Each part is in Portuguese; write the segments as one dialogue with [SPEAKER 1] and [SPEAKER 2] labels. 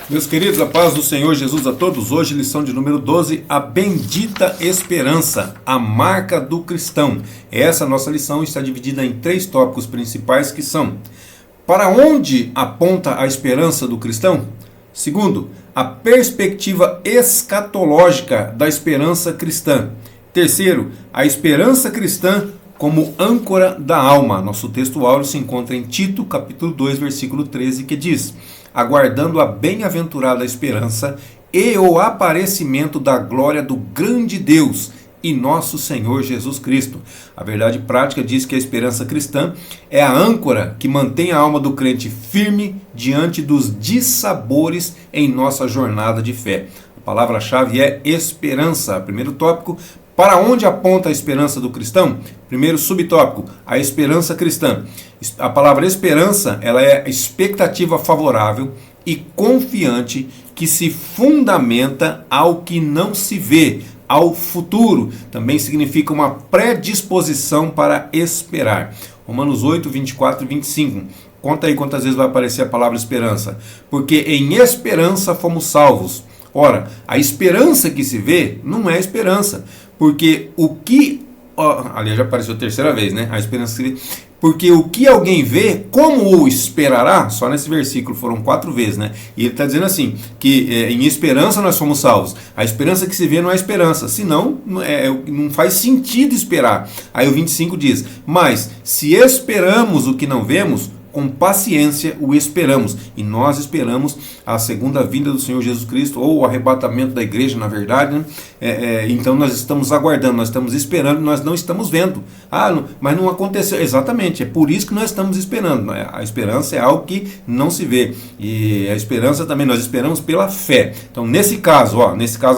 [SPEAKER 1] Meus queridos, a paz do Senhor Jesus a todos. Hoje, lição de número 12, a bendita esperança, a marca do cristão. Essa nossa lição está dividida em 3 tópicos principais que são: para onde aponta a esperança do cristão? Segundo, a perspectiva escatológica da esperança cristã. Terceiro, a esperança cristã como âncora da alma. Nosso texto áureo se encontra em Tito, capítulo 2, versículo 13, que diz: aguardando a bem-aventurada esperança e o aparecimento da glória do grande Deus e nosso Senhor Jesus Cristo. A verdade prática diz que a esperança cristã é a âncora que mantém a alma do crente firme diante dos dissabores em nossa jornada de fé. A palavra-chave é esperança. Primeiro tópico: para onde aponta a esperança do cristão? Primeiro subtópico: a esperança cristã. A palavra esperança, ela é expectativa favorável e confiante que se fundamenta ao que não se vê, ao futuro. Também significa uma predisposição para esperar. Romanos 8, 24 e 25. Conta aí quantas vezes vai aparecer a palavra esperança. Porque em esperança fomos salvos. Ora, a esperança que se vê não é esperança. Porque o que... aliás, já apareceu a terceira vez, né? A esperança que se vê. Porque o que alguém vê, como o esperará? Só nesse versículo foram 4 vezes, né? E ele está dizendo assim, que em esperança nós fomos salvos. A esperança que se vê não é esperança. Senão, não faz sentido esperar. Aí o 25 diz: mas se esperamos o que não vemos, com paciência o esperamos. E nós esperamos a segunda vinda do Senhor Jesus Cristo, ou o arrebatamento da igreja, na verdade, né? Então nós estamos aguardando, nós estamos esperando, nós não estamos vendo. Mas não aconteceu. Exatamente, é por isso que nós estamos esperando. A esperança é algo que não se vê. E a esperança também, nós esperamos pela fé. Então nesse caso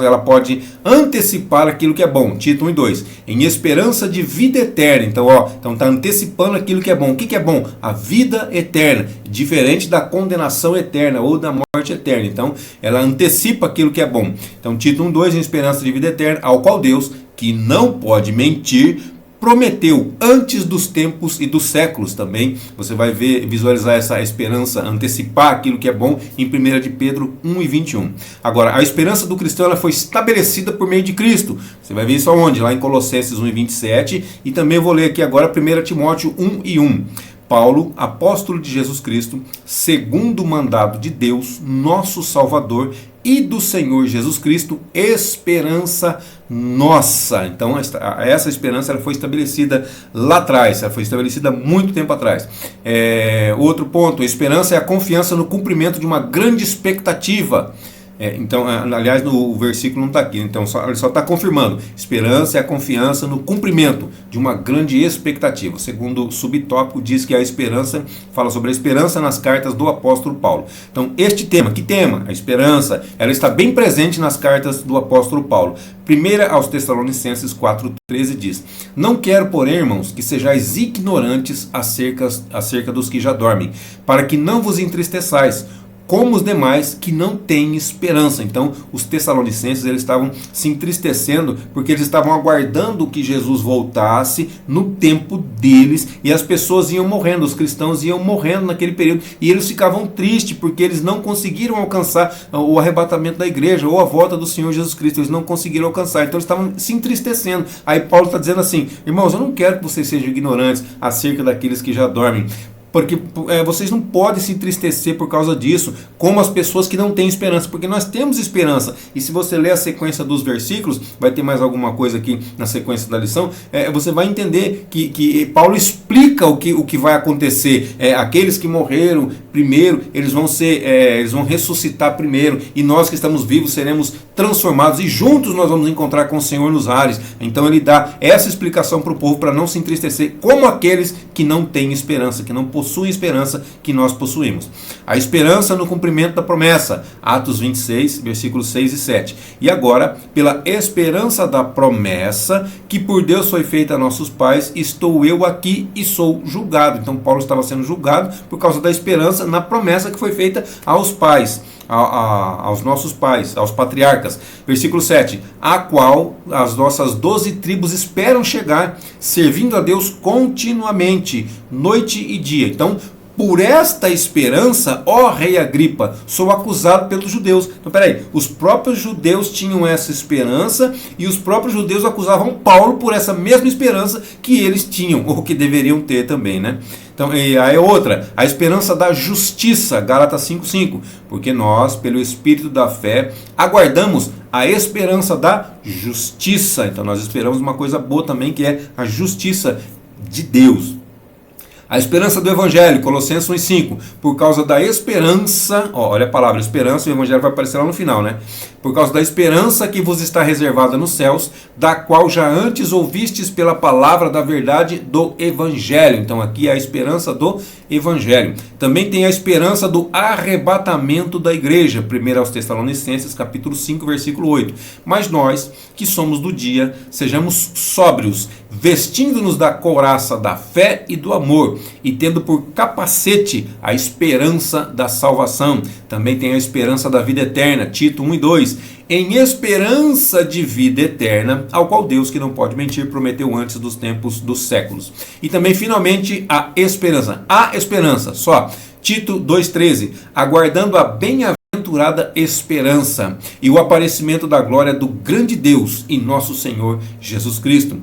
[SPEAKER 1] ela pode antecipar aquilo que é bom. Tito 1 e 2. Em esperança de vida eterna. Então está antecipando aquilo que é bom. O que é bom? A vida eterna, diferente da condenação eterna ou da morte eterna. Então ela antecipa aquilo que é bom. Então Tito 1:2, em esperança de vida eterna, ao qual Deus, que não pode mentir, prometeu antes dos tempos e dos séculos. Também você vai visualizar essa esperança, antecipar aquilo que é bom em 1 de Pedro 1 e 21. Agora, a esperança do cristão, ela foi estabelecida por meio de Cristo. Você vai ver isso aonde? Lá em Colossenses 1 e 27, e também vou ler aqui agora 1 Timóteo 1 e 1. Paulo, apóstolo de Jesus Cristo, segundo o mandado de Deus, nosso Salvador, e do Senhor Jesus Cristo, esperança nossa. Então essa esperança ela foi estabelecida lá atrás, ela foi estabelecida há muito tempo atrás. Outro ponto: a esperança é a confiança no cumprimento de uma grande expectativa. Então, aliás, no versículo não está aqui, então ele só está confirmando. Esperança é a confiança no cumprimento de uma grande expectativa. O segundo subtópico diz que a esperança, fala sobre a esperança nas cartas do apóstolo Paulo. Então, este tema, que tema? A esperança, ela está bem presente nas cartas do apóstolo Paulo. Primeira aos Tessalonicenses 4:13 diz: não quero, porém, irmãos, que sejais ignorantes acerca dos que já dormem, para que não vos entristeçais, como os demais que não têm esperança. Então os tessalonicenses, eles estavam se entristecendo porque eles estavam aguardando que Jesus voltasse no tempo deles, e as pessoas iam morrendo, os cristãos iam morrendo naquele período, e eles ficavam tristes porque eles não conseguiram alcançar o arrebatamento da igreja ou a volta do Senhor Jesus Cristo. Eles não conseguiram alcançar, então eles estavam se entristecendo. Aí Paulo está dizendo assim: irmãos, eu não quero que vocês sejam ignorantes acerca daqueles que já dormem, porque vocês não podem se entristecer por causa disso, como as pessoas que não têm esperança, porque nós temos esperança. E se você ler a sequência dos versículos, vai ter mais alguma coisa aqui na sequência da lição, você vai entender que Paulo explica o que vai acontecer. Aqueles que morreram primeiro, eles vão ressuscitar primeiro, e nós que estamos vivos seremos transformados, e juntos nós vamos encontrar com o Senhor nos ares. Então ele dá essa explicação para o povo, para não se entristecer como aqueles que não têm esperança, que não possuem esperança que nós possuímos. A esperança no cumprimento da promessa, Atos 26, versículos 6 e 7. E agora, pela esperança da promessa que por Deus foi feita a nossos pais, estou eu aqui e sou julgado. Então Paulo estava sendo julgado por causa da esperança na promessa que foi feita aos pais, aos nossos pais, aos patriarcas. Versículo 7: a qual as nossas 12 tribos esperam chegar, servindo a Deus continuamente, noite e dia. Então por esta esperança, ó rei Agripa, sou acusado pelos judeus. Então, peraí, os próprios judeus tinham essa esperança e os próprios judeus acusavam Paulo por essa mesma esperança que eles tinham, ou que deveriam ter também, né? Então, e aí outra, a esperança da justiça, Gálatas 5:5, porque nós, pelo Espírito da fé, aguardamos a esperança da justiça. Então, nós esperamos uma coisa boa também, que é a justiça de Deus. A esperança do Evangelho, Colossenses 1:5, por causa da esperança, olha a palavra esperança, o Evangelho vai aparecer lá no final, né? Por causa da esperança que vos está reservada nos céus, da qual já antes ouvistes pela palavra da verdade do Evangelho. Então aqui é a esperança do Evangelho. Também tem a esperança do arrebatamento da igreja, 1 aos Tessalonicenses, capítulo 5, versículo 8. Mas nós, que somos do dia, sejamos sóbrios, vestindo-nos da couraça da fé e do amor, e tendo por capacete a esperança da salvação. Também tem a esperança da vida eterna, Tito 1:2. Em esperança de vida eterna, ao qual Deus, que não pode mentir, prometeu antes dos tempos dos séculos. E também, finalmente, a esperança, só. Tito 2:13, aguardando a bem-aventurada esperança e o aparecimento da glória do grande Deus e nosso Senhor Jesus Cristo.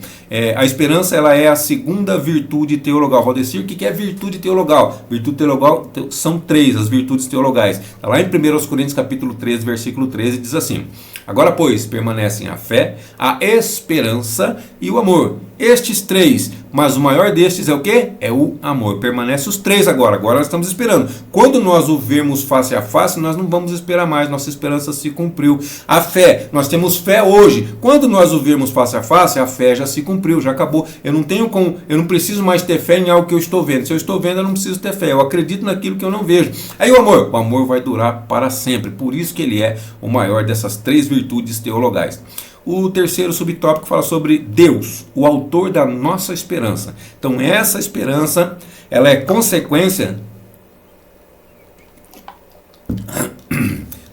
[SPEAKER 1] A esperança, ela é a segunda virtude teologal. Valdecir, o que é virtude teologal? Virtude teologal são três as virtudes teologais. Está lá em 1 Coríntios capítulo 13, versículo 13, diz assim: agora, pois, permanecem a fé, a esperança e o amor. Estes três, mas o maior destes é o quê? É o amor. Permanece os três agora. Agora nós estamos esperando. Quando nós o vermos face a face, nós não vamos esperar mais. Nossa esperança se cumpriu. A fé, nós temos fé hoje. Quando nós o vermos face a face, a fé já se cumpriu, já acabou. Eu não preciso mais ter fé em algo que eu estou vendo. Se eu estou vendo, eu não preciso ter fé. Eu acredito naquilo que eu não vejo. Aí o amor vai durar para sempre. Por isso que ele é o maior dessas três virtudes teologais. O terceiro subtópico fala sobre Deus, o autor da nossa esperança. Então essa esperança, ela é consequência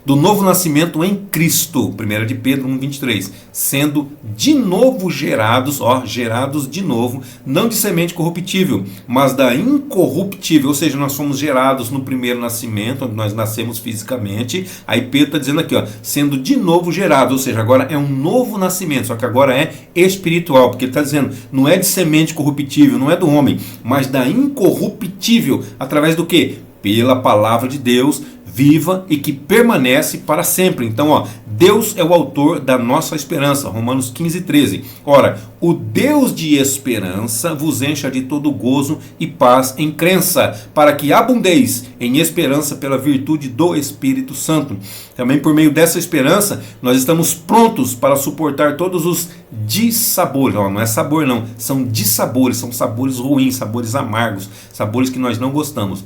[SPEAKER 1] do novo nascimento em Cristo, 1 de Pedro 1:23, sendo de novo gerados, gerados de novo, não de semente corruptível, mas da incorruptível, ou seja, nós fomos gerados no primeiro nascimento, onde nós nascemos fisicamente. Aí Pedro está dizendo aqui, sendo de novo gerados, ou seja, agora é um novo nascimento, só que agora é espiritual, porque ele está dizendo, não é de semente corruptível, não é do homem, mas da incorruptível, através do quê? Pela palavra de Deus, viva e que permanece para sempre. Então, Deus é o autor da nossa esperança. Romanos 15:13. Ora, o Deus de esperança vos encha de todo gozo e paz em crença, para que abundeis em esperança pela virtude do Espírito Santo. Também por meio dessa esperança, nós estamos prontos para suportar todos os dissabores. Não é sabor não, são dissabores, são sabores ruins, sabores amargos, sabores que nós não gostamos.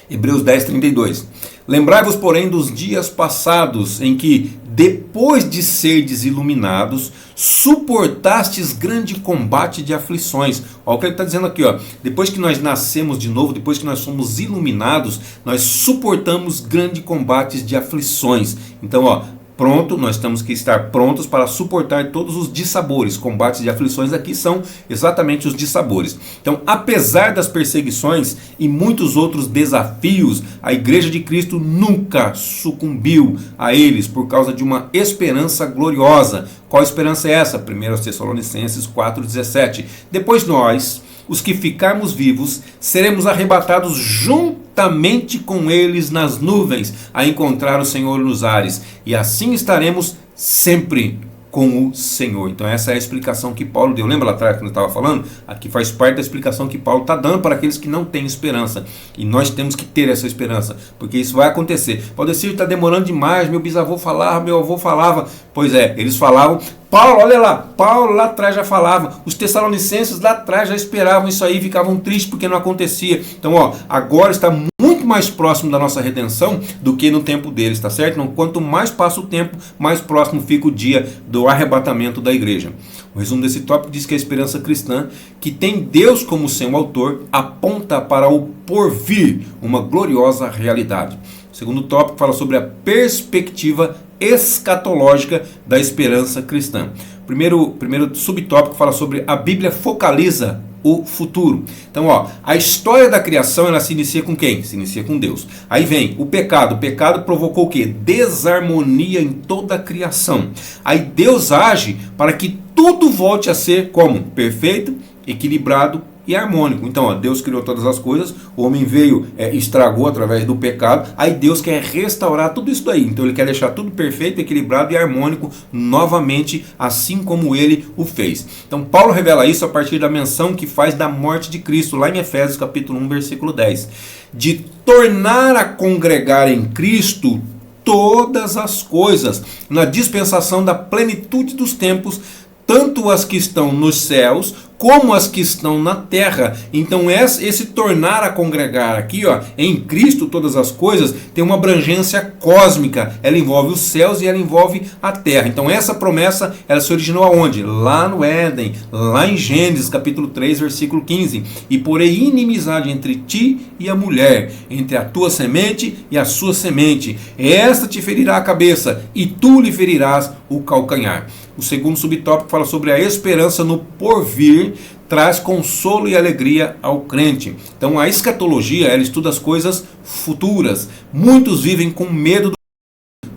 [SPEAKER 1] Hebreus 10:32. Lembrai-vos, porém, dos dias passados, em que, depois de serdes iluminados, suportastes grande combate de aflições. Olha o que ele está dizendo aqui. Depois que nós nascemos de novo, depois que nós somos iluminados, nós suportamos grande combate de aflições. Então, pronto, nós temos que estar prontos para suportar todos os dissabores. Combates de aflições aqui são exatamente os dissabores. Então, apesar das perseguições e muitos outros desafios, a Igreja de Cristo nunca sucumbiu a eles por causa de uma esperança gloriosa. Qual esperança é essa? 1 Tessalonicenses 4:17. Depois nós, os que ficarmos vivos, seremos arrebatados juntamente com eles nas nuvens, a encontrar o Senhor nos ares, e assim estaremos sempre com o Senhor. Então essa é a explicação que Paulo deu. Lembra lá atrás que eu estava falando? Aqui faz parte da explicação que Paulo está dando para aqueles que não têm esperança. E nós temos que ter essa esperança, porque isso vai acontecer. Pode ser que está demorando demais, meu bisavô falava, meu avô falava. Pois é, eles falavam. Paulo, olha lá, Paulo lá atrás já falava, os tessalonicenses lá atrás já esperavam isso aí, ficavam tristes porque não acontecia. Então, agora está muito mais próximo da nossa redenção do que no tempo deles, tá certo? Então, quanto mais passa o tempo, mais próximo fica o dia do arrebatamento da igreja. O resumo desse tópico diz que a esperança cristã, que tem Deus como seu autor, aponta para o porvir, uma gloriosa realidade. O segundo tópico fala sobre a perspectiva escatológica da esperança cristã. Primeiro subtópico fala sobre a Bíblia focaliza o futuro. Então, a história da criação, ela se inicia com quem? Se inicia com Deus. Aí vem o pecado. O pecado provocou o quê? Desarmonia em toda a criação. Aí Deus age para que tudo volte a ser como? Perfeito, equilibrado e harmônico. Então, Deus criou todas as coisas, o homem veio, estragou através do pecado, aí Deus quer restaurar tudo isso daí. Então ele quer deixar tudo perfeito, equilibrado e harmônico novamente, assim como ele o fez. Então Paulo revela isso a partir da menção que faz da morte de Cristo, lá em Efésios capítulo 1, versículo 10. De tornar a congregar em Cristo todas as coisas, na dispensação da plenitude dos tempos, tanto as que estão nos céus, como as que estão na terra. Então esse tornar a congregar aqui, em Cristo todas as coisas, tem uma abrangência cósmica. Ela envolve os céus e ela envolve a terra. Então essa promessa, ela se originou aonde? Lá no Éden, lá em Gênesis capítulo 3, versículo 15. E porém inimizade entre ti e a mulher, entre a tua semente e a sua semente. Esta te ferirá a cabeça e tu lhe ferirás o calcanhar. O segundo subtópico fala sobre a esperança no porvir, traz consolo e alegria ao crente. Então a escatologia, ela estuda as coisas futuras. Muitos vivem com medo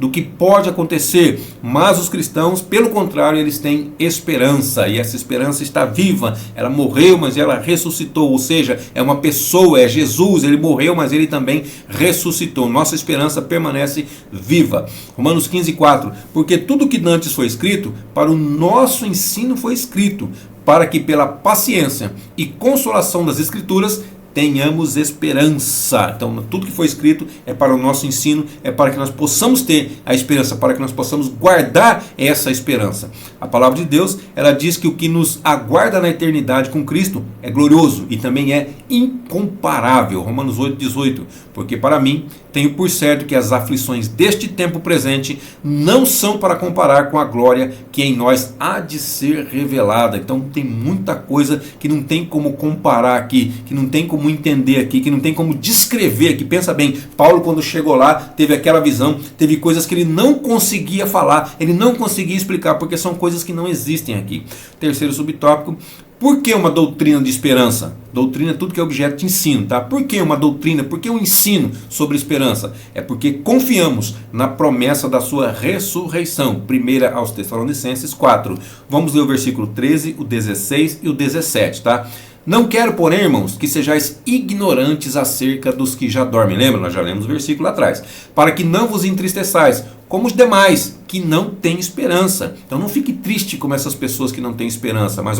[SPEAKER 1] do que pode acontecer, mas os cristãos, pelo contrário, eles têm esperança, e essa esperança está viva. Ela morreu, mas ela ressuscitou, ou seja, é uma pessoa, é Jesus, ele morreu, mas ele também ressuscitou. Nossa esperança permanece viva. Romanos 15:4, porque tudo que antes foi escrito, para o nosso ensino foi escrito, para que pela paciência e consolação das Escrituras tenhamos esperança. Então tudo que foi escrito é para o nosso ensino, é para que nós possamos ter a esperança, para que nós possamos guardar essa esperança. A palavra de Deus, ela diz que o que nos aguarda na eternidade com Cristo é glorioso e também é incomparável. Romanos 8:18, porque para mim tenho por certo que as aflições deste tempo presente não são para comparar com a glória que em nós há de ser revelada. Então tem muita coisa que não tem como comparar aqui, que não tem como entender aqui, que não tem como descrever aqui. Pensa bem, Paulo quando chegou lá, teve aquela visão, teve coisas que ele não conseguia falar, ele não conseguia explicar, porque são coisas que não existem aqui. Terceiro subtópico, por que uma doutrina de esperança? Doutrina é tudo que é objeto de ensino, tá? Por que uma doutrina? Por que um ensino sobre esperança? É porque confiamos na promessa da sua ressurreição. 1 aos Tessalonicenses 4. Vamos ler o versículo 13, o 16 e o 17, tá? Não quero, porém, irmãos, que sejais ignorantes acerca dos que já dormem. Lembra? Nós já lemos o versículo lá atrás. Para que não vos entristeçais, como os demais, que não têm esperança. Então não fique triste como essas pessoas que não têm esperança. Mas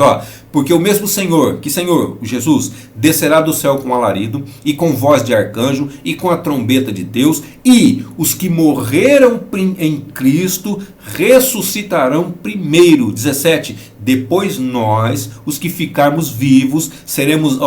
[SPEAKER 1] porque o mesmo Senhor, que Senhor, Jesus, descerá do céu com alarido, e com voz de arcanjo, e com a trombeta de Deus, e os que morreram em Cristo ressuscitarão primeiro. 17. Depois nós, os que ficarmos vivos, seremos,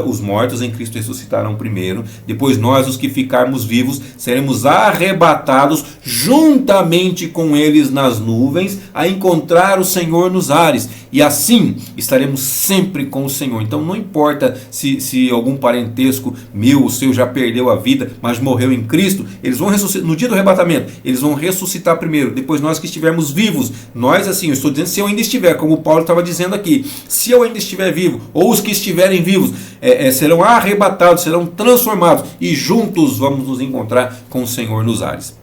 [SPEAKER 1] os mortos em Cristo ressuscitarão primeiro. Depois nós, os que ficarmos vivos, seremos arrebatados juntamente com eles nas nuvens, a encontrar o Senhor nos ares. E assim estaremos sempre com o Senhor. Então não importa se algum parentesco meu ou seu já perdeu a vida, mas morreu em Cristo, eles vão ressuscitar no dia do arrebatamento. Eles vão ressuscitar primeiro. Depois nós que estivermos vivos, nós assim, eu estou dizendo se eu ainda estiver, como o Paulo estava dizendo aqui, se eu ainda estiver vivo, ou os que estiverem vivos, serão arrebatados, serão transformados, e juntos vamos nos encontrar com o Senhor nos ares.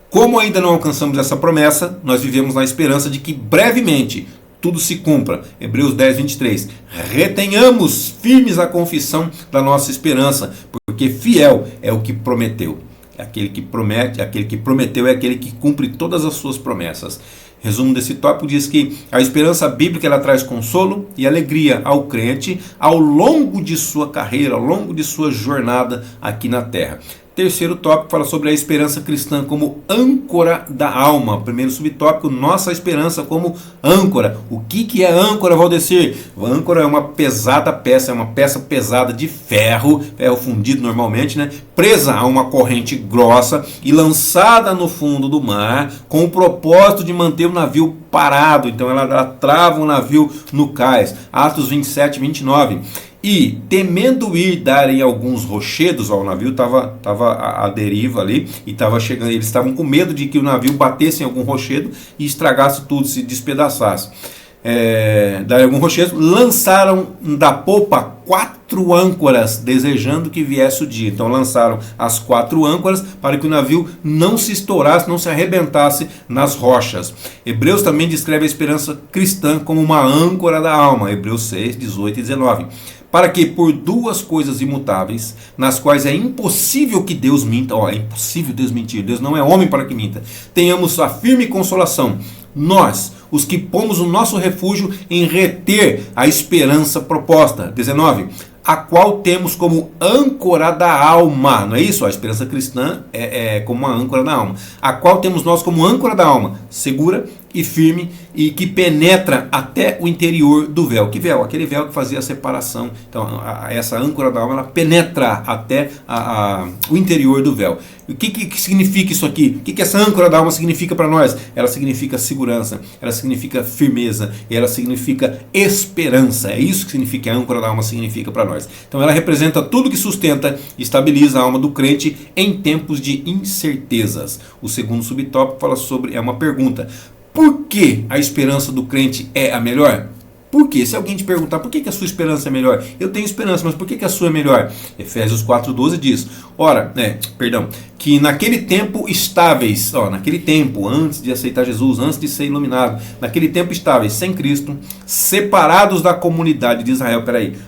[SPEAKER 1] Como ainda não alcançamos essa promessa, nós vivemos na esperança de que brevemente tudo se cumpra. Hebreus 10:23. Retenhamos firmes a confissão da nossa esperança, porque fiel é o que prometeu. Aquele que promete, aquele que prometeu é aquele que cumpre todas as suas promessas. Resumo desse tópico diz que a esperança bíblica ela traz consolo e alegria ao crente ao longo de sua carreira, ao longo de sua jornada aqui na terra. Terceiro tópico fala sobre a esperança cristã como âncora da alma. Primeiro subtópico, nossa esperança como âncora. O que é âncora, Valdecir? A âncora é uma pesada peça, é uma peça pesada de ferro fundido normalmente, né? Presa a uma corrente grossa e lançada no fundo do mar com o propósito de manter o navio parado. Então ela trava o navio no cais. Atos 27:29. E, temendo ir darem alguns rochedos, o navio estava à deriva ali, e estava chegando, eles estavam com medo de que o navio batesse em algum rochedo e estragasse tudo, se despedaçasse. Daí algum rochedo, lançaram da popa 4 âncoras, desejando que viesse o dia. Então lançaram as 4 âncoras para que o navio não se estourasse, não se arrebentasse nas rochas. Hebreus também descreve a esperança cristã como uma âncora da alma, Hebreus 6, 18 e 19. Para que por 2 coisas imutáveis, nas quais é impossível que Deus minta, é impossível Deus mentir, Deus não é homem para que minta, tenhamos a firme consolação, nós, os que pomos o nosso refúgio em reter a esperança proposta. 19. A qual temos como âncora da alma, não é isso? A esperança cristã é como uma âncora da alma. A qual temos nós como âncora da alma, segura e firme, e que penetra até o interior do véu. Que véu? Aquele véu que fazia a separação. Então, essa âncora da alma, ela penetra até o interior do véu. O que significa isso aqui? O que essa âncora da alma significa para nós? Ela significa segurança, ela significa firmeza, e ela significa esperança. É isso que significa, que a âncora da alma significa para nós. Então ela representa tudo que sustenta e estabiliza a alma do crente em tempos de incertezas. O segundo subtópico fala sobre, é uma pergunta. Por que a esperança do crente é a melhor? Por quê? Se alguém te perguntar por que a sua esperança é melhor, eu tenho esperança, mas por que a sua é melhor? Efésios 4,12 diz, que naquele tempo estáveis, naquele tempo, antes de aceitar Jesus, antes de ser iluminado, naquele tempo estáveis, sem Cristo, separados da comunidade de Israel.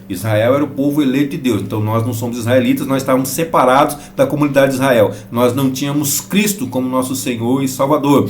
[SPEAKER 1] Israel era o povo eleito de Deus, então nós não somos israelitas, nós estávamos separados da comunidade de Israel, nós não tínhamos Cristo como nosso Senhor e Salvador,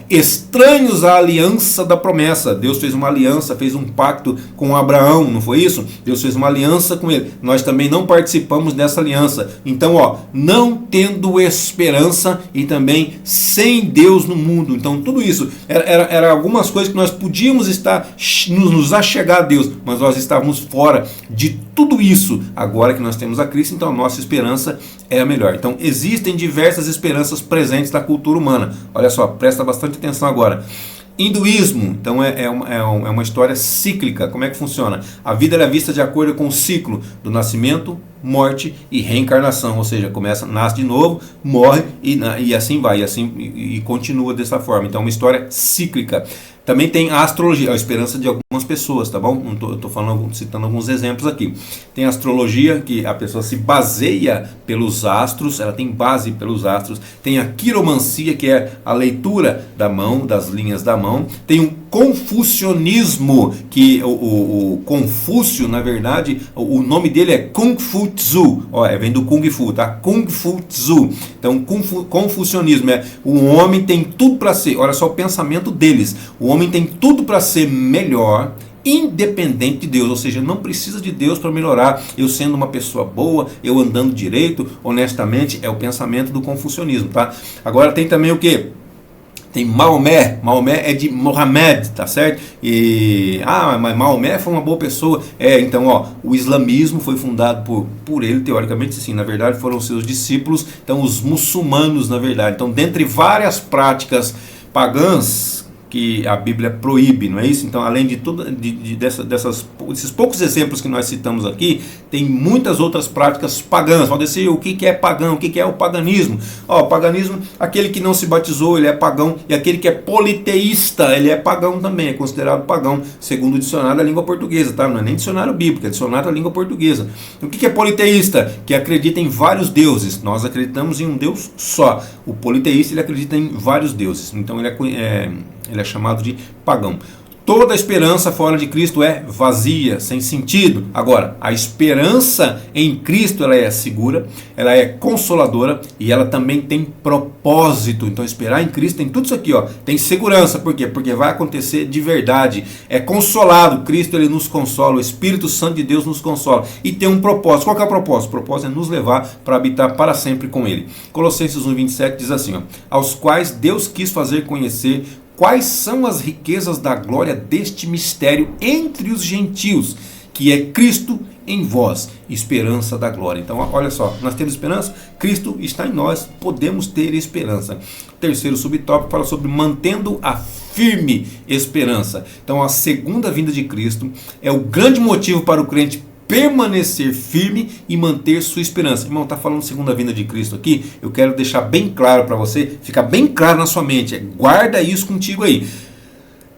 [SPEAKER 1] estranhos à aliança da promessa. Deus fez uma aliança, fez um pacto com Abraão, não foi isso? Deus fez uma aliança com ele, nós também não participamos dessa aliança, então não tendo esperança e também sem Deus no mundo. Então tudo isso era algumas coisas que nós podíamos estar nos achegar a Deus, mas nós estávamos fora de tudo isso. Agora que nós temos a Cristo, então a nossa esperança é a melhor. Então existem diversas esperanças presentes na cultura humana. Olha só, presta bastante atenção agora. Hinduísmo, então é uma história cíclica. Como é que funciona? A vida é vista de acordo com o ciclo do nascimento, morte e reencarnação, ou seja, nasce de novo, morre e assim vai, e continua dessa forma. Então é uma história cíclica. Também tem a astrologia, a esperança de algumas pessoas, tá bom? Eu estou citando alguns exemplos aqui. Tem a astrologia, que a pessoa se baseia pelos astros, ela tem base pelos astros. Tem a quiromancia, que é a leitura da mão, das linhas da mão. Tem o confucionismo, que o Confúcio, na verdade, o nome dele é Kung Fu Tzu, vem do Kung Fu, tá? Kung Fu Tzu. Então, confucionismo o homem tem tudo para ser, olha só o pensamento deles, o homem tem tudo para ser melhor, independente de Deus, ou seja, não precisa de Deus para melhorar, eu sendo uma pessoa boa, eu andando direito, honestamente, é o pensamento do confucionismo, tá? Agora tem também o que? Tem Maomé é de Mohamed, tá certo? Mas Maomé foi uma boa pessoa. Então, o islamismo foi fundado por ele, teoricamente sim, na verdade foram seus discípulos, então os muçulmanos, na verdade. Então, dentre várias práticas pagãs que a Bíblia proíbe, não é isso? Então, além de tudo, desses poucos exemplos que nós citamos aqui, tem muitas outras práticas pagãs. Pode ser o que é pagão, o que é o paganismo. O paganismo, aquele que não se batizou, ele é pagão, e aquele que é politeísta, ele é pagão também, é considerado pagão, segundo o dicionário da língua portuguesa, tá? Não é nem dicionário bíblico, é dicionário da língua portuguesa. O que é politeísta? Que acredita em vários deuses. Nós acreditamos em um Deus só. O politeísta, ele acredita em vários deuses. Então, ele é chamado de pagão. Toda esperança fora de Cristo é vazia, sem sentido. Agora, a esperança em Cristo, ela é segura, ela é consoladora e ela também tem propósito. Então, esperar em Cristo tem tudo isso aqui, tem segurança. Por quê? Porque vai acontecer de verdade. É consolado. Cristo, ele nos consola. O Espírito Santo de Deus nos consola. E tem um propósito. Qual que é o propósito? O propósito é nos levar para habitar para sempre com Ele. Colossenses 1:27 diz assim, aos quais Deus quis fazer conhecer quais são as riquezas da glória deste mistério entre os gentios, que é Cristo em vós, esperança da glória. Então, olha só, nós temos esperança, Cristo está em nós, podemos ter esperança. Terceiro subtópico fala sobre mantendo a firme esperança. Então, a segunda vinda de Cristo é o grande motivo para o crente permanecer firme e manter sua esperança. Irmão, está falando de segunda vinda de Cristo aqui, eu quero deixar bem claro para você, ficar bem claro na sua mente, guarda isso contigo aí.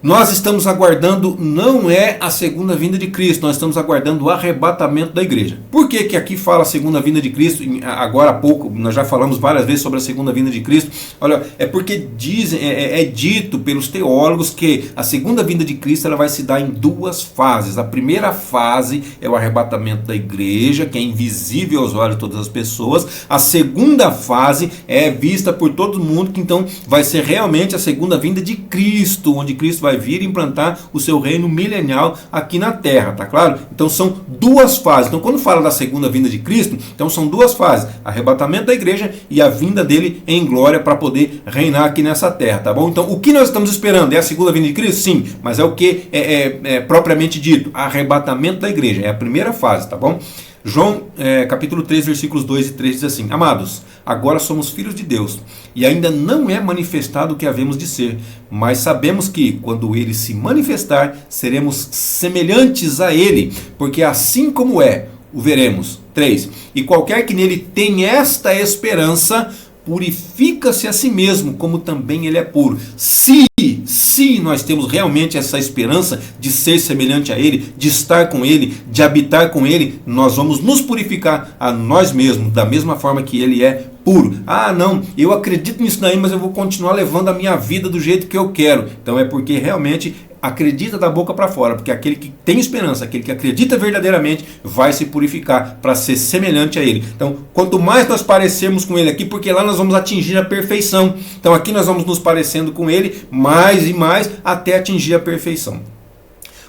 [SPEAKER 1] Nós estamos aguardando, não é a segunda vinda de Cristo, nós estamos aguardando o arrebatamento da igreja. Por que que aqui fala a segunda vinda de Cristo? Agora há pouco, nós já falamos várias vezes sobre a segunda vinda de Cristo. Olha, é porque dizem, é dito pelos teólogos que a segunda vinda de Cristo ela vai se dar em duas fases. A primeira fase é o arrebatamento da igreja, que é invisível aos olhos de todas as pessoas. A segunda fase é vista por todo mundo, que então vai ser realmente a segunda vinda de Cristo, onde Cristo vai vir implantar o seu reino milenial aqui na terra, tá claro? Então são duas fases. Então quando fala da segunda vinda de Cristo, então são duas fases: arrebatamento da igreja e a vinda dele em glória para poder reinar aqui nessa terra, tá bom? Então o que nós estamos esperando é a segunda vinda de Cristo? Sim, mas é o que é propriamente dito, arrebatamento da igreja, é a primeira fase, tá bom? João capítulo 3, versículos 2 e 3 diz assim: Amados, agora somos filhos de Deus, e ainda não é manifestado o que havemos de ser, mas sabemos que, quando ele se manifestar, seremos semelhantes a ele, porque assim como é, o veremos. 3. E qualquer que nele tem esta esperança, purifica-se a si mesmo, como também ele é puro. Se nós temos realmente essa esperança de ser semelhante a ele, de estar com ele, de habitar com ele, nós vamos nos purificar a nós mesmos, da mesma forma que ele é puro. Ah, não, eu acredito nisso daí, mas eu vou continuar levando a minha vida do jeito que eu quero. Então é porque realmente acredita da boca para fora, porque aquele que tem esperança, aquele que acredita verdadeiramente, vai se purificar para ser semelhante a ele. Então, quanto mais nós parecermos com ele aqui, porque lá nós vamos atingir a perfeição. Então aqui nós vamos nos parecendo com ele mais e mais até atingir a perfeição.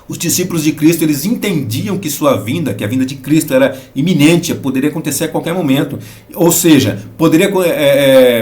[SPEAKER 1] Os discípulos de Cristo, eles entendiam que sua vinda, que a vinda de Cristo era iminente, poderia acontecer a qualquer momento. Ou seja, poderia,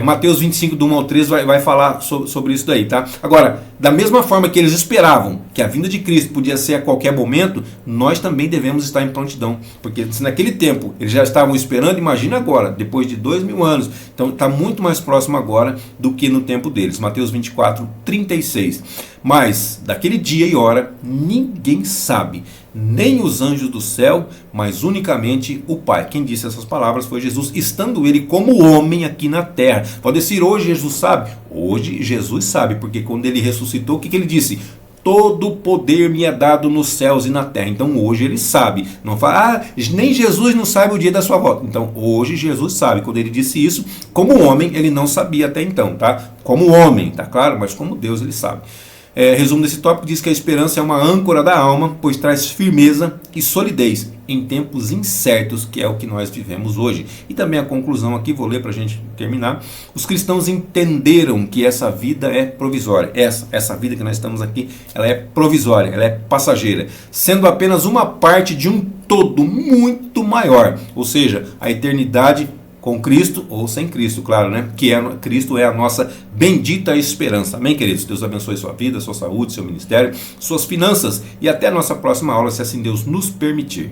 [SPEAKER 1] Mateus 25, do 1 ao 3 vai falar sobre isso daí, tá? Agora, da mesma forma que eles esperavam que a vinda de Cristo podia ser a qualquer momento, nós também devemos estar em prontidão. Porque se naquele tempo eles já estavam esperando, imagina agora, depois de 2000 anos. Então está muito mais próximo agora do que no tempo deles. Mateus 24, 36. Mas daquele dia e hora ninguém sabe, nem os anjos do céu, mas unicamente o Pai. Quem disse essas palavras foi Jesus, estando ele como homem aqui na terra. Pode ser, hoje Jesus sabe? Hoje Jesus sabe, porque quando ele ressuscitou, o que ele disse? Todo poder me é dado nos céus e na terra. Então hoje ele sabe. Não fala, nem Jesus não sabe o dia da sua volta. Então hoje Jesus sabe. Quando ele disse isso, como homem, ele não sabia até então, tá? Como homem, tá claro? Mas como Deus ele sabe. Resumo desse tópico diz que a esperança é uma âncora da alma, pois traz firmeza e solidez em tempos incertos, que é o que nós vivemos hoje. E também a conclusão aqui, vou ler para a gente terminar. Os cristãos entenderam que essa vida é provisória. Essa vida que nós estamos aqui, ela é provisória, ela é passageira, sendo apenas uma parte de um todo muito maior, ou seja, a eternidade com Cristo ou sem Cristo, claro, né? Cristo é a nossa bendita esperança. Amém, queridos? Deus abençoe sua vida, sua saúde, seu ministério, suas finanças e até a nossa próxima aula, se assim Deus nos permitir.